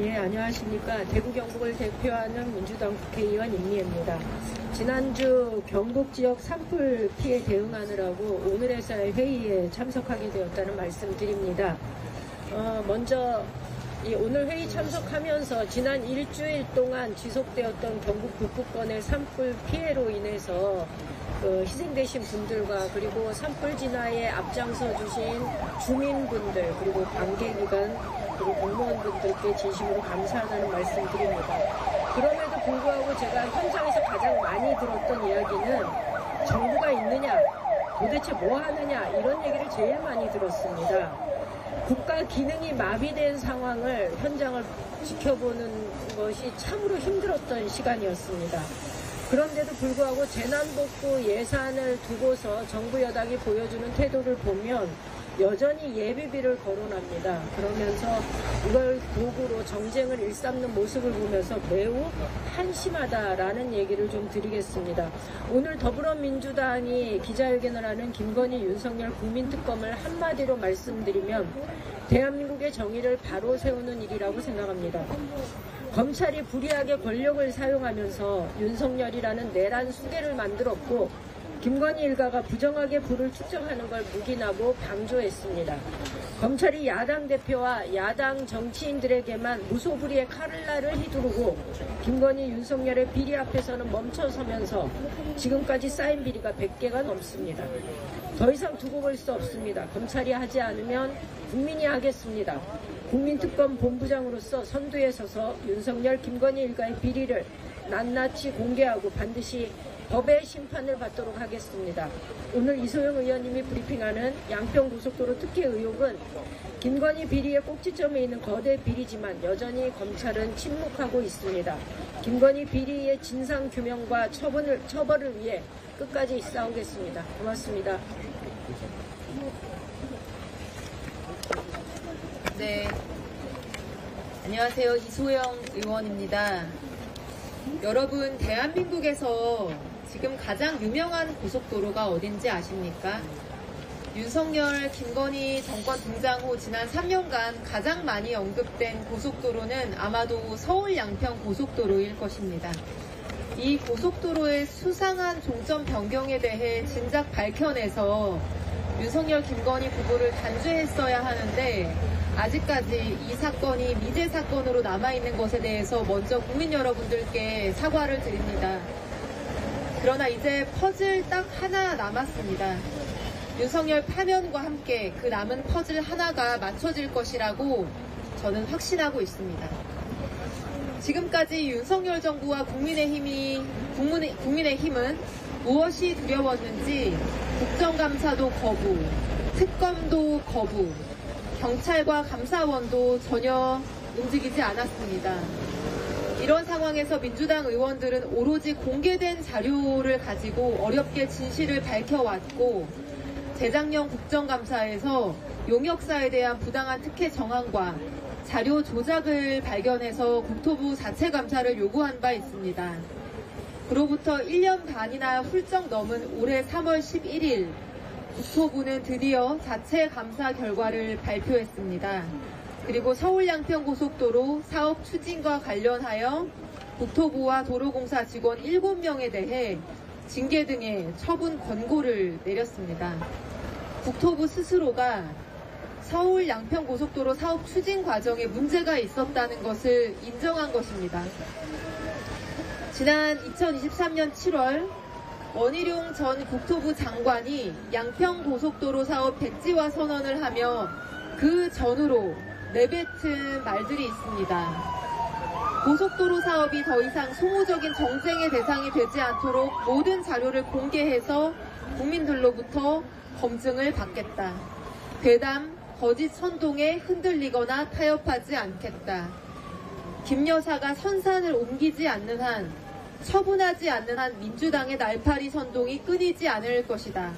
예, 안녕하십니까. 대구 경북을 대표하는 민주당 국회의원 임미애입니다. 지난주 경북 지역 산불 피해 대응하느라고 오늘에서야 회의에 참석하게 되었다는 말씀드립니다. 먼저 오늘 회의 참석하면서 지난 일주일 동안 지속되었던 경북 북부권의 산불 피해로 인해서 희생되신 분들과 그리고 산불 진화에 앞장서 주신 주민분들 그리고 관계기관 그리고 공무원분들께 진심으로 감사하다는 말씀드립니다. 그럼에도 불구하고 제가 현장에서 가장 많이 들었던 이야기는 정부가 있느냐, 도대체 뭐 하느냐 이런 얘기를 제일 많이 들었습니다. 국가 기능이 마비된 상황을 현장을 지켜보는 것이 참으로 힘들었던 시간이었습니다. 그런데도 불구하고 재난복구 예산을 두고서 정부 여당이 보여주는 태도를 보면 여전히 예비비를 거론합니다. 그러면서 이걸 도구로 정쟁을 일삼는 모습을 보면서 매우 한심하다라는 얘기를 좀 드리겠습니다. 오늘 더불어민주당이 기자회견을 하는 김건희 윤석열 국민특검을 한마디로 말씀드리면 대한민국의 정의를 바로 세우는 일이라고 생각합니다. 검찰이 불이하게 권력을 사용하면서 윤석열이라는 내란 수괴를 만들었고 김건희 일가가 부정하게 부를 축적하는 걸 묵인하고 방조했습니다. 검찰이 야당 대표와 야당 정치인들에게만 무소불위의 칼날을 휘두르고 김건희 윤석열의 비리 앞에서는 멈춰서면서 지금까지 쌓인 비리가 100개가 넘습니다. 더 이상 두고 볼 수 없습니다. 검찰이 하지 않으면 국민이 하겠습니다. 국민특검 본부장으로서 선두에 서서 윤석열, 김건희 일가의 비리를 낱낱이 공개하고 반드시 법의 심판을 받도록 하겠습니다. 오늘 이소영 의원님이 브리핑하는 양평고속도로 특혜 의혹은 김건희 비리의 꼭지점에 있는 거대 비리지만 여전히 검찰은 침묵하고 있습니다. 김건희 비리의 진상규명과 처벌을 위해 끝까지 싸우겠습니다. 고맙습니다. 네, 안녕하세요. 이소영 의원입니다. 여러분, 대한민국에서 지금 가장 유명한 고속도로가 어딘지 아십니까? 윤석열, 김건희 정권 등장 후 지난 3년간 가장 많이 언급된 고속도로는 아마도 서울 양평 고속도로일 것입니다. 이 고속도로의 수상한 종점 변경에 대해 진작 밝혀내서 윤석열, 김건희 부부를 단죄했어야 하는데 아직까지 이 사건이 미제 사건으로 남아있는 것에 대해서 먼저 국민 여러분들께 사과를 드립니다. 그러나 이제 퍼즐 딱 하나 남았습니다. 윤석열 파면과 함께 그 남은 퍼즐 하나가 맞춰질 것이라고 저는 확신하고 있습니다. 지금까지 윤석열 정부와 국민의힘은 무엇이 두려웠는지 국정감사도 거부, 특검도 거부, 경찰과 감사원도 전혀 움직이지 않았습니다. 이런 상황에서 민주당 의원들은 오로지 공개된 자료를 가지고 어렵게 진실을 밝혀왔고 재작년 국정감사에서 용역사에 대한 부당한 특혜 정황과 자료 조작을 발견해서 국토부 자체 감사를 요구한 바 있습니다. 그로부터 1년 반이나 훌쩍 넘은 올해 3월 11일 국토부는 드디어 자체 감사 결과를 발표했습니다. 그리고 서울 양평고속도로 사업 추진과 관련하여 국토부와 도로공사 직원 7명에 대해 징계 등의 처분 권고를 내렸습니다. 국토부 스스로가 서울 양평고속도로 사업 추진 과정에 문제가 있었다는 것을 인정한 것입니다. 지난 2023년 7월 원희룡 전 국토부 장관이 양평고속도로 사업 백지화 선언을 하며 그 전후로 내뱉은 말들이 있습니다. 고속도로 사업이 더 이상 소모적인 정쟁의 대상이 되지 않도록 모든 자료를 공개해서 국민들로부터 검증을 받겠다. 괴담, 거짓 선동에 흔들리거나 타협하지 않겠다. 김 여사가 선산을 옮기지 않는 한, 처분하지 않는 한 민주당의 날파리 선동이 끊이지 않을 것이다.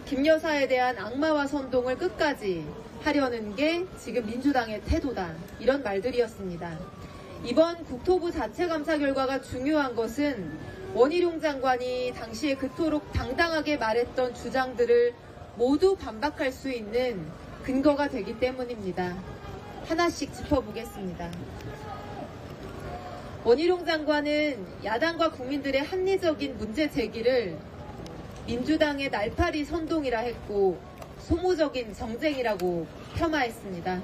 김 여사에 대한 악마와 선동을 끝까지 하려는 게 지금 민주당의 태도다. 이런 말들이었습니다. 이번 국토부 자체 감사 결과가 중요한 것은 원희룡 장관이 당시에 그토록 당당하게 말했던 주장들을 모두 반박할 수 있는 근거가 되기 때문입니다. 하나씩 짚어보겠습니다. 원희룡 장관은 야당과 국민들의 합리적인 문제 제기를 민주당의 날파리 선동이라 했고 소모적인 정쟁이라고 폄하했습니다.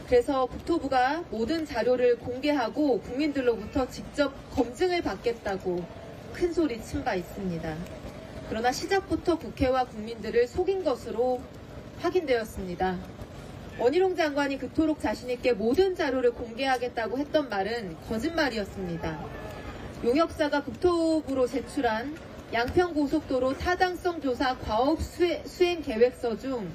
그래서 국토부가 모든 자료를 공개하고 국민들로부터 직접 검증을 받겠다고 큰 소리 친 바 있습니다. 그러나 시작부터 국회와 국민들을 속인 것으로 확인되었습니다. 원희룡 장관이 그토록 자신있게 모든 자료를 공개하겠다고 했던 말은 거짓말이었습니다. 용역사가 국토부로 제출한 양평고속도로 타당성 조사 과업 수행 계획서 중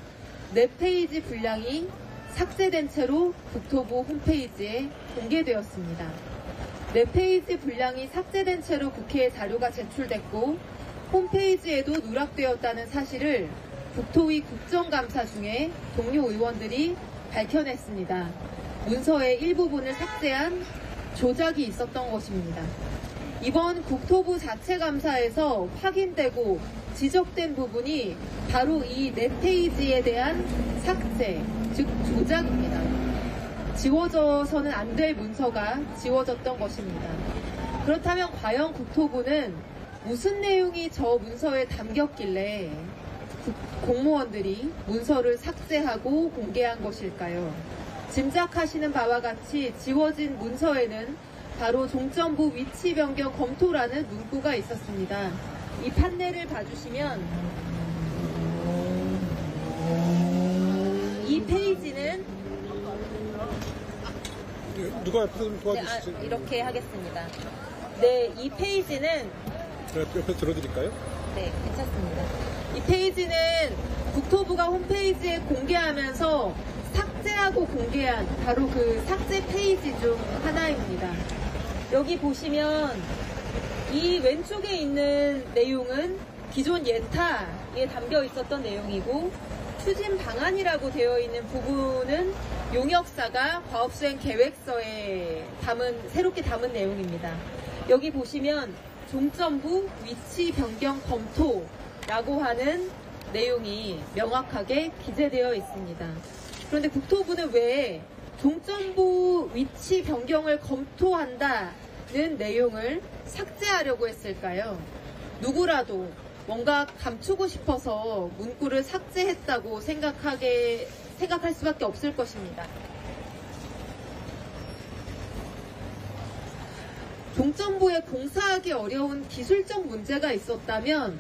4페이지 분량이 삭제된 채로 국토부 홈페이지에 공개되었습니다. 4페이지 분량이 삭제된 채로 국회에 자료가 제출됐고 홈페이지에도 누락되었다는 사실을 국토위 국정감사 중에 동료 의원들이 밝혀냈습니다. 문서의 일부분을 삭제한 조작이 있었던 것입니다. 이번 국토부 자체 감사에서 확인되고 지적된 부분이 바로 이 4페이지에 대한 삭제, 즉 조작입니다. 지워져서는 안 될 문서가 지워졌던 것입니다. 그렇다면 과연 국토부는 무슨 내용이 저 문서에 담겼길래 공무원들이 문서를 삭제하고 공개한 것일까요? 짐작하시는 바와 같이 지워진 문서에는 바로 종점부 위치 변경 검토라는 문구가 있었습니다. 이 판례를 봐주시면 이 페이지는 누가 옆에서 좀 도와주시죠? 네, 이렇게 하겠습니다. 네, 이 페이지는 제가 옆에 들어드릴까요? 네, 괜찮습니다. 이 페이지는 국토부가 홈페이지에 공개하면서 삭제하고 공개한 바로 그 삭제 페이지 중 하나입니다. 여기 보시면 이 왼쪽에 있는 내용은 기존 예타에 담겨 있었던 내용이고 추진 방안이라고 되어 있는 부분은 용역사가 과업수행 계획서에 새롭게 담은 내용입니다. 여기 보시면 종점부 위치 변경 검토라고 하는 내용이 명확하게 기재되어 있습니다. 그런데 국토부는 왜 종점부 위치 변경을 검토한다는 내용을 삭제하려고 했을까요? 누구라도 뭔가 감추고 싶어서 문구를 삭제했다고 생각할 수밖에 없을 것입니다. 종점부에 공사하기 어려운 기술적 문제가 있었다면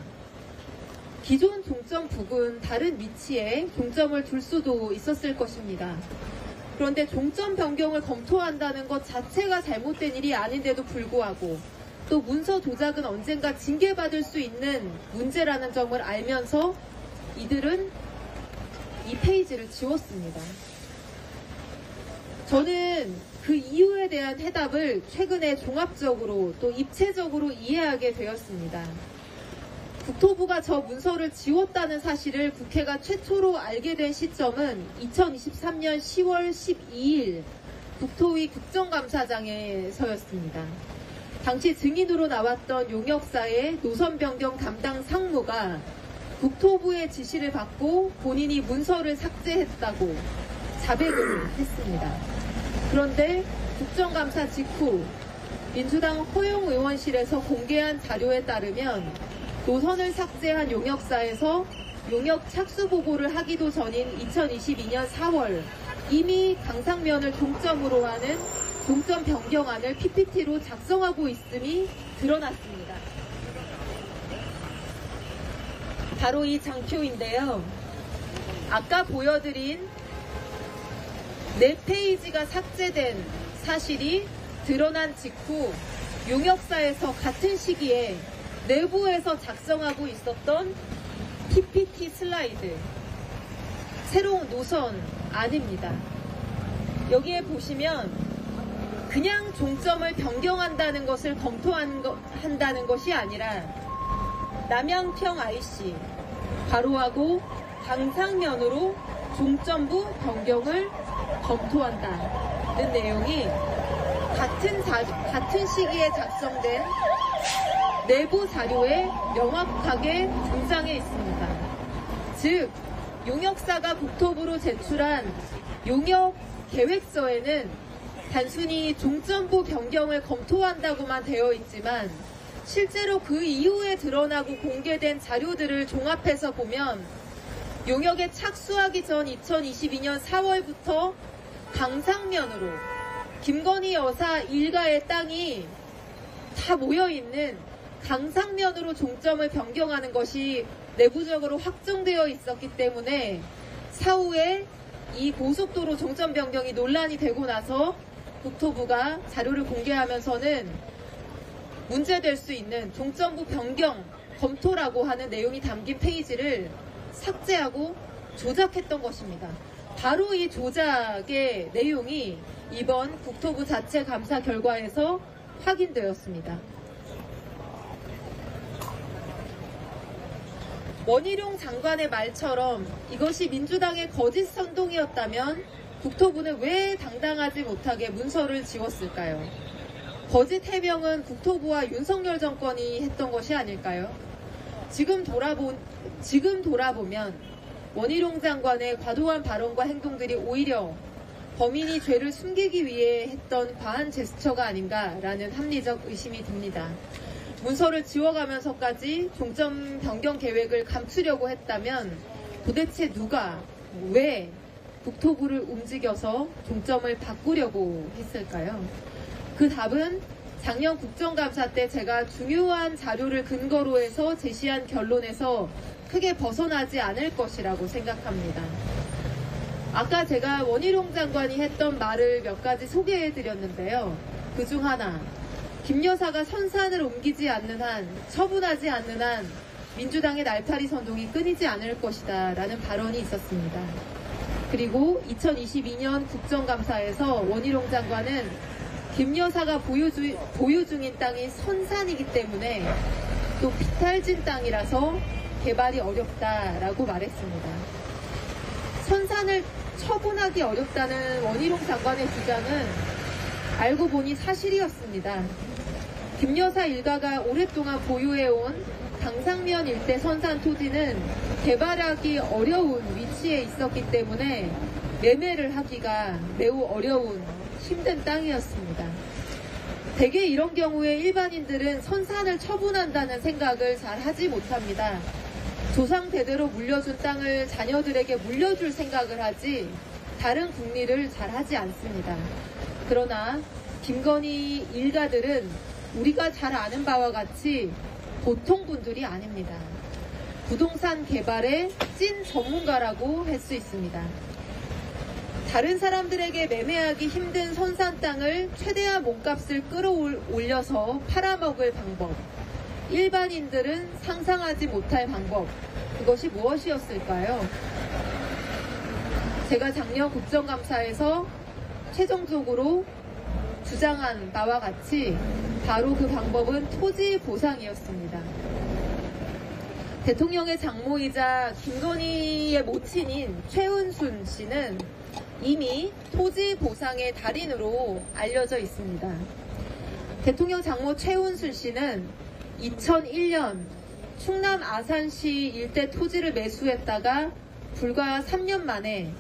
기존 종점 부근 다른 위치에 종점을 둘 수도 있었을 것입니다. 그런데 종점 변경을 검토한다는 것 자체가 잘못된 일이 아닌데도 불구하고 또 문서 조작은 언젠가 징계받을 수 있는 문제라는 점을 알면서 이들은 이 페이지를 지웠습니다. 저는 그 이유에 대한 해답을 최근에 종합적으로 또 입체적으로 이해하게 되었습니다. 국토부가 저 문서를 지웠다는 사실을 국회가 최초로 알게 된 시점은 2023년 10월 12일 국토위 국정감사장에서였습니다. 당시 증인으로 나왔던 용역사의 노선 변경 담당 상무가 국토부의 지시를 받고 본인이 문서를 삭제했다고 자백을 했습니다. 그런데 국정감사 직후 민주당 허용 의원실에서 공개한 자료에 따르면 노선을 삭제한 용역사에서 용역 착수 보고를 하기도 전인 2022년 4월 이미 강상면을 종점으로 하는 종점 변경안을 PPT로 작성하고 있음이 드러났습니다. 바로 이 장표인데요. 아까 보여드린 4페이지가 삭제된 사실이 드러난 직후 용역사에서 같은 시기에 내부에서 작성하고 있었던 PPT 슬라이드, 새로운 노선 아닙니다. 여기에 보시면 그냥 종점을 변경한다는 것을 검토한다는 것이 아니라 남양평 IC 가로하고 강상면으로 종점부 변경을 검토한다는 내용이 같은 시기에 작성된 내부 자료에 명확하게 등장해 있습니다. 즉 용역사가 국토부로 제출한 용역 계획서에는 단순히 종점부 변경을 검토한다고만 되어 있지만 실제로 그 이후에 드러나고 공개된 자료들을 종합해서 보면 용역에 착수하기 전 2022년 4월부터 강상면으로 김건희 여사 일가의 땅이 다 모여있는 강상면으로 종점을 변경하는 것이 내부적으로 확정되어 있었기 때문에 사후에 이 고속도로 종점 변경이 논란이 되고 나서 국토부가 자료를 공개하면서는 문제될 수 있는 종점부 변경 검토라고 하는 내용이 담긴 페이지를 삭제하고 조작했던 것입니다. 바로 이 조작의 내용이 이번 국토부 자체 감사 결과에서 확인되었습니다. 원희룡 장관의 말처럼 이것이 민주당의 거짓 선동이었다면 국토부는 왜 당당하지 못하게 문서를 지웠을까요? 거짓 해명은 국토부와 윤석열 정권이 했던 것이 아닐까요? 지금 돌아보면 원희룡 장관의 과도한 발언과 행동들이 오히려 범인이 죄를 숨기기 위해 했던 과한 제스처가 아닌가라는 합리적 의심이 듭니다. 문서를 지워가면서까지 종점 변경 계획을 감추려고 했다면 도대체 누가, 왜 국토부를 움직여서 종점을 바꾸려고 했을까요? 그 답은 작년 국정감사 때 제가 중요한 자료를 근거로 해서 제시한 결론에서 크게 벗어나지 않을 것이라고 생각합니다. 아까 제가 원희룡 장관이 했던 말을 몇 가지 소개해드렸는데요. 그중 하나, 김 여사가 선산을 옮기지 않는 한, 처분하지 않는 한 민주당의 날파리 선동이 끊이지 않을 것이다 라는 발언이 있었습니다. 그리고 2022년 국정감사에서 원희룡 장관은 김 여사가 보유 중인 땅이 선산이기 때문에 또 비탈진 땅이라서 개발이 어렵다라고 말했습니다. 선산을 처분하기 어렵다는 원희룡 장관의 주장은 알고 보니 사실이었습니다. 김 여사 일가가 오랫동안 보유해온 강상면 일대 선산 토지는 개발하기 어려운 위치에 있었기 때문에 매매를 하기가 매우 어려운 힘든 땅이었습니다. 대개 이런 경우에 일반인들은 선산을 처분한다는 생각을 잘 하지 못합니다. 조상 대대로 물려준 땅을 자녀들에게 물려줄 생각을 하지 다른 궁리를 잘 하지 않습니다. 그러나 김건희 일가들은 우리가 잘 아는 바와 같이 보통 분들이 아닙니다. 부동산 개발의 찐 전문가라고 할 수 있습니다. 다른 사람들에게 매매하기 힘든 선산 땅을 최대한 몸값을 끌어올려서 팔아먹을 방법, 일반인들은 상상하지 못할 방법, 그것이 무엇이었을까요? 제가 작년 국정감사에서 최종적으로 주장한 바와 같이 바로 그 방법은 토지 보상이었습니다. 대통령의 장모이자 김건희의 모친인 최은순 씨는 이미 토지 보상의 달인으로 알려져 있습니다. 대통령 장모 최은순 씨는 2001년 충남 아산시 일대 토지를 매수했다가 불과 3년 만에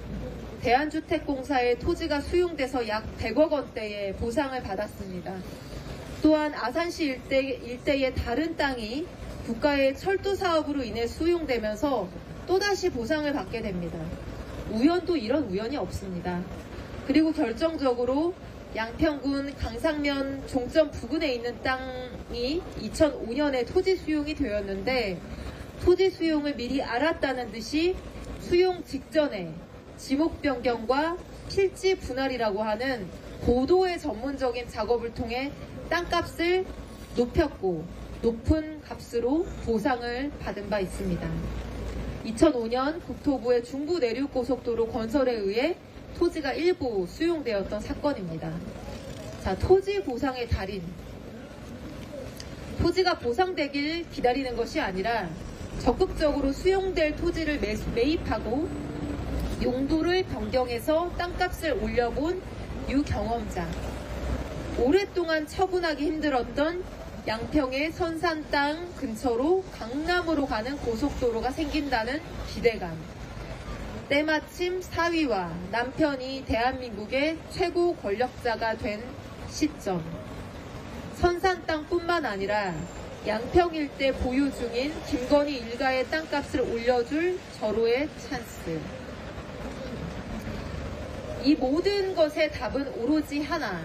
대한주택공사의 토지가 수용돼서 약 100억 원대의 보상을 받았습니다. 또한 아산시 일대의 다른 땅이 국가의 철도 사업으로 인해 수용되면서 또다시 보상을 받게 됩니다. 우연도 이런 우연이 없습니다. 그리고 결정적으로 양평군 강상면 종점 부근에 있는 땅이 2005년에 토지 수용이 되었는데 토지 수용을 미리 알았다는 듯이 수용 직전에 지목 변경과 필지 분할이라고 하는 고도의 전문적인 작업을 통해 땅값을 높였고 높은 값으로 보상을 받은 바 있습니다. 2005년 국토부의 중부 내륙고속도로 건설에 의해 토지가 일부 수용되었던 사건입니다. 자, 토지 보상의 달인. 토지가 보상되길 기다리는 것이 아니라 적극적으로 수용될 토지를 매입하고 용도를 변경해서 땅값을 올려본 유경험자. 오랫동안 처분하기 힘들었던 양평의 선산 땅 근처로 강남으로 가는 고속도로가 생긴다는 기대감. 때마침 사위와 남편이 대한민국의 최고 권력자가 된 시점. 선산 땅뿐만 아니라 양평 일대 보유 중인 김건희 일가의 땅값을 올려줄 절호의 찬스. 이 모든 것의 답은 오로지 하나.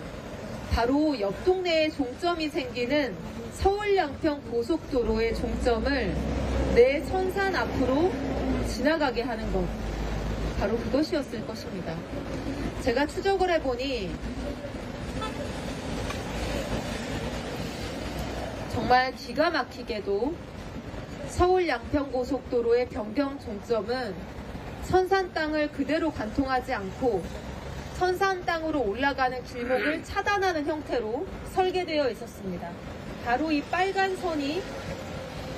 바로 옆 동네에 종점이 생기는 서울 양평 고속도로의 종점을 내 선산 앞으로 지나가게 하는 것. 바로 그것이었을 것입니다. 제가 추적을 해보니 정말 기가 막히게도 서울 양평 고속도로의 변경 종점은 선산 땅을 그대로 관통하지 않고 선산 땅으로 올라가는 길목을 차단하는 형태로 설계되어 있었습니다. 바로 이 빨간 선이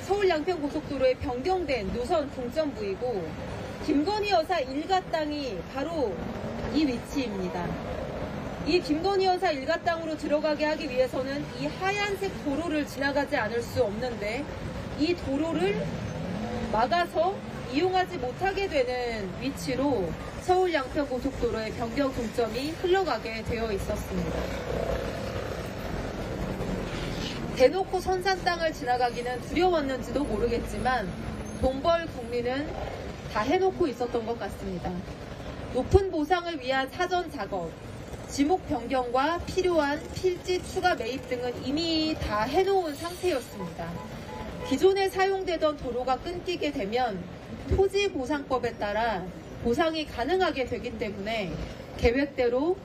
서울 양평 고속도로의 변경된 노선 종점부이고 김건희 여사 일가 땅이 바로 이 위치입니다. 이 김건희 여사 일가 땅으로 들어가게 하기 위해서는 이 하얀색 도로를 지나가지 않을 수 없는데 이 도로를 막아서 이용하지 못하게 되는 위치로 서울 양평 고속도로의 변경 종점이 흘러가게 되어 있었습니다. 대놓고 선산 땅을 지나가기는 두려웠는지도 모르겠지만 동벌 국민은 다 해놓고 있었던 것 같습니다. 높은 보상을 위한 사전 작업, 지목 변경과 필요한 필지 추가 매입 등은 이미 다 해놓은 상태였습니다. 기존에 사용되던 도로가 끊기게 되면 토지보상법에 따라 보상이 가능하게 되기 때문에 계획대로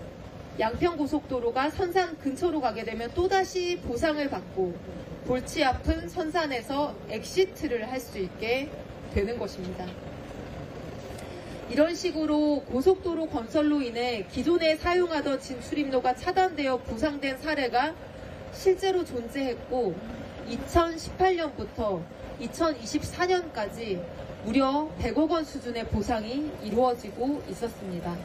양평고속도로가 선산 근처로 가게 되면 또다시 보상을 받고 골치 아픈 선산에서 엑시트를 할 수 있게 되는 것입니다. 이런 식으로 고속도로 건설로 인해 기존에 사용하던 진출입로가 차단되어 부상된 사례가 실제로 존재했고 2018년부터 2024년까지 무려 100억 원 수준의 보상이 이루어지고 있었습니다.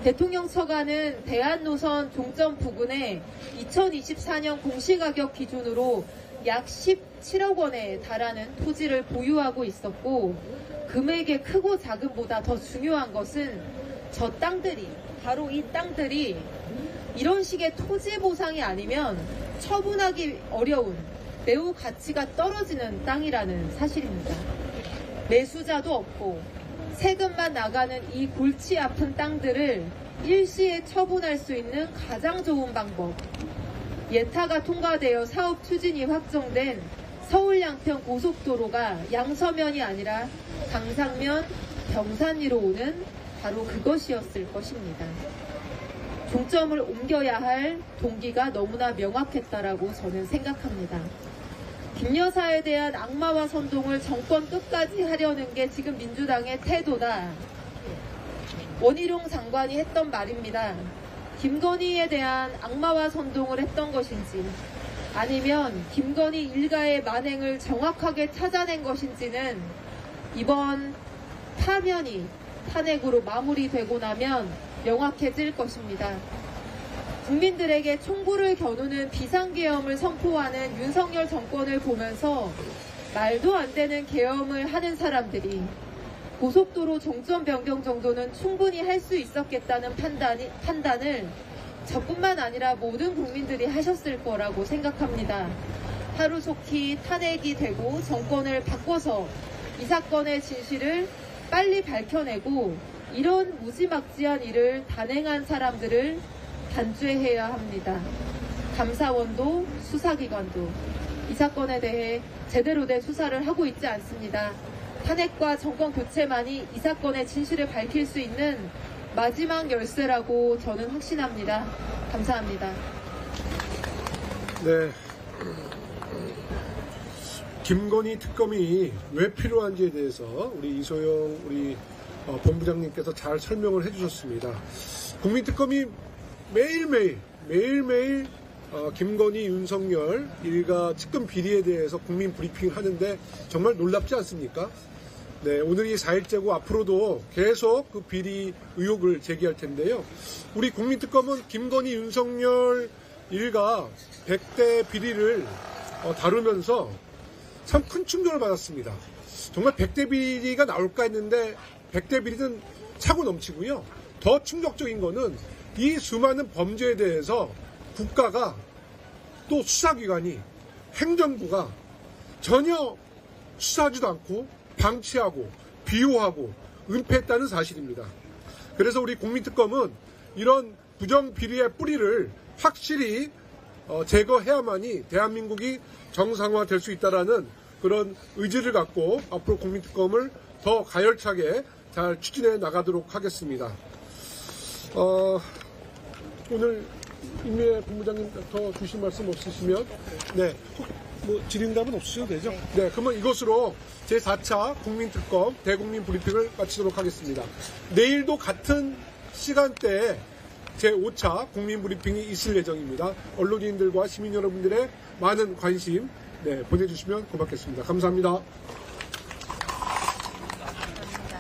대통령 처가는 대한노선 종점 부근에 2024년 공시가격 기준으로 약 17억 원에 달하는 토지를 보유하고 있었고 금액의 크고 작음보다 더 중요한 것은 저 땅들이 바로 이 땅들이 이런 식의 토지 보상이 아니면 처분하기 어려운 매우 가치가 떨어지는 땅이라는 사실입니다. 매수자도 없고 세금만 나가는 이 골치 아픈 땅들을 일시에 처분할 수 있는 가장 좋은 방법. 예타가 통과되어 사업 추진이 확정된 서울 양평 고속도로가 양서면이 아니라 강상면, 병산리로 오는 바로 그것이었을 것입니다. 종점을 옮겨야 할 동기가 너무나 명확했다라고 저는 생각합니다. 김 여사에 대한 악마와 선동을 정권 끝까지 하려는 게 지금 민주당의 태도다. 원희룡 장관이 했던 말입니다. 김건희에 대한 악마와 선동을 했던 것인지 아니면 김건희 일가의 만행을 정확하게 찾아낸 것인지는 이번 파면이 탄핵으로 마무리되고 나면 명확해질 것입니다. 국민들에게 총구를 겨누는 비상계엄을 선포하는 윤석열 정권을 보면서 말도 안 되는 계엄을 하는 사람들이 고속도로 종점 변경 정도는 충분히 할 수 있었겠다는 판단을 저뿐만 아니라 모든 국민들이 하셨을 거라고 생각합니다. 하루속히 탄핵이 되고 정권을 바꿔서 이 사건의 진실을 빨리 밝혀내고 이런 무지막지한 일을 단행한 사람들을 단죄해야 합니다. 감사원도 수사기관도 이 사건에 대해 제대로 된 수사를 하고 있지 않습니다. 탄핵과 정권 교체만이 이 사건의 진실을 밝힐 수 있는 마지막 열쇠라고 저는 확신합니다. 감사합니다. 네. 김건희 특검이 왜 필요한지에 대해서 우리 이소영 우리 본부장님께서 잘 설명을 해주셨습니다. 국민특검이 매일매일 김건희, 윤석열 일가 측근 비리에 대해서 국민 브리핑 하는데 정말 놀랍지 않습니까? 네, 오늘이 4일째고 앞으로도 계속 그 비리 의혹을 제기할 텐데요. 우리 국민특검은 김건희, 윤석열 일가 100대 비리를 다루면서 참 큰 충격을 받았습니다. 정말 100대 비리가 나올까 했는데 100대 비리는 차고 넘치고요. 더 충격적인 거는 이 수많은 범죄에 대해서 국가가 또 수사기관이 행정부가 전혀 수사하지도 않고 방치하고 비호하고 은폐했다는 사실입니다. 그래서 우리 국민특검은 이런 부정비리의 뿌리를 확실히 제거해야만이 대한민국이 정상화될 수 있다라는 그런 의지를 갖고 앞으로 국민특검을 더 가열차게 잘 추진해 나가도록 하겠습니다. 오늘 임미애 본부장님 더 주실 말씀 없으시면 네, 뭐 질의응답은 없으셔도 되죠? 네, 그러면 이것으로 제4차 국민특검 대국민 브리핑을 마치도록 하겠습니다. 내일도 같은 시간대에 제5차 국민 브리핑이 있을 예정입니다. 언론인들과 시민 여러분들의 많은 관심 보내주시면 고맙겠습니다. 감사합니다.